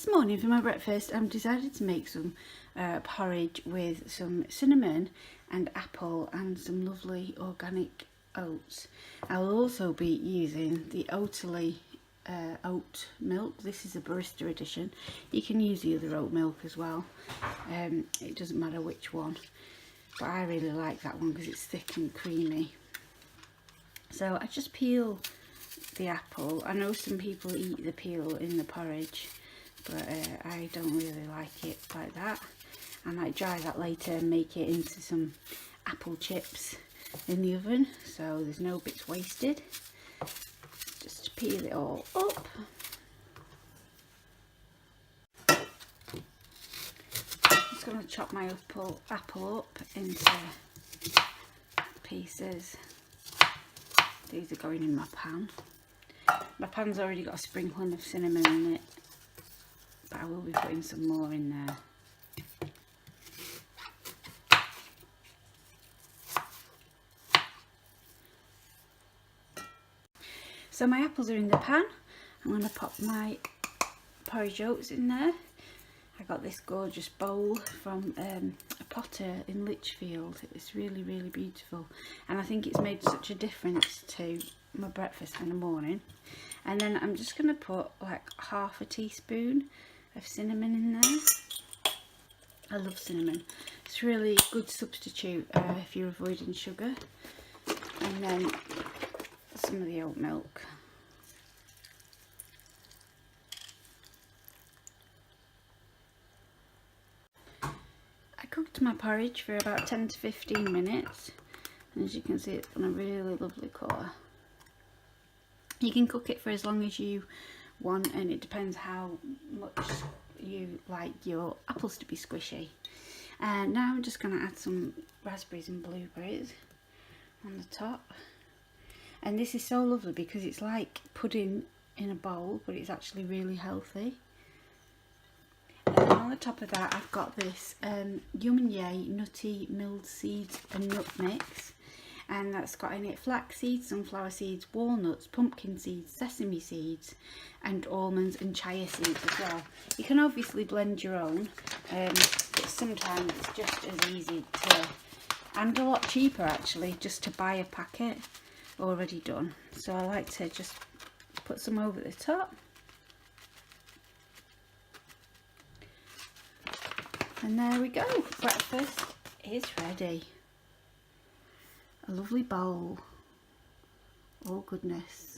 This morning for my breakfast I've decided to make some porridge with some cinnamon and apple and some lovely organic oats. I will also be using the Oatly oat milk. This is a barista edition. You can use the other oat milk as well. It doesn't matter which one, but I really like that one because it's thick and creamy. So I just peel the apple. I know some people eat the peel in the porridge, but I don't really like it like that. I might dry that later and make it into some apple chips in the oven, so there's no bits wasted. Just peel it all up. I'm just going to chop my apple up into pieces. These are going in my pan. My pan's already got a sprinkling of cinnamon in it, but I will be putting some more in there. So my apples are in the pan. I'm going to pop my porridge oats in there. I got this gorgeous bowl from a potter in Lichfield. It's really, really beautiful, and I think it's made such a difference to my breakfast in the morning. And then I'm just going to put like half a teaspoon of cinnamon in there. I love cinnamon. It's really a good substitute if you're avoiding sugar. And then some of the oat milk. I cooked my porridge for about 10 to 15 minutes, and as you can see, it's done a really lovely colour. You can cook it for as long as you want, and it depends how much you like your apples to be squishy. And now I'm just going to add some raspberries and blueberries on the top. And this is so lovely because it's like pudding in a bowl, but it's actually really healthy. And on the top of that, I've got this Yum and Yay nutty milled seeds and nut mix. And that's got in it flax seeds, sunflower seeds, walnuts, pumpkin seeds, sesame seeds, and almonds and chia seeds as well. You can obviously blend your own, but sometimes it's just as easy to, and a lot cheaper actually, just to buy a packet already done. So I like to just put some over the top. And there we go, breakfast is ready. A lovely bowl, all goodness.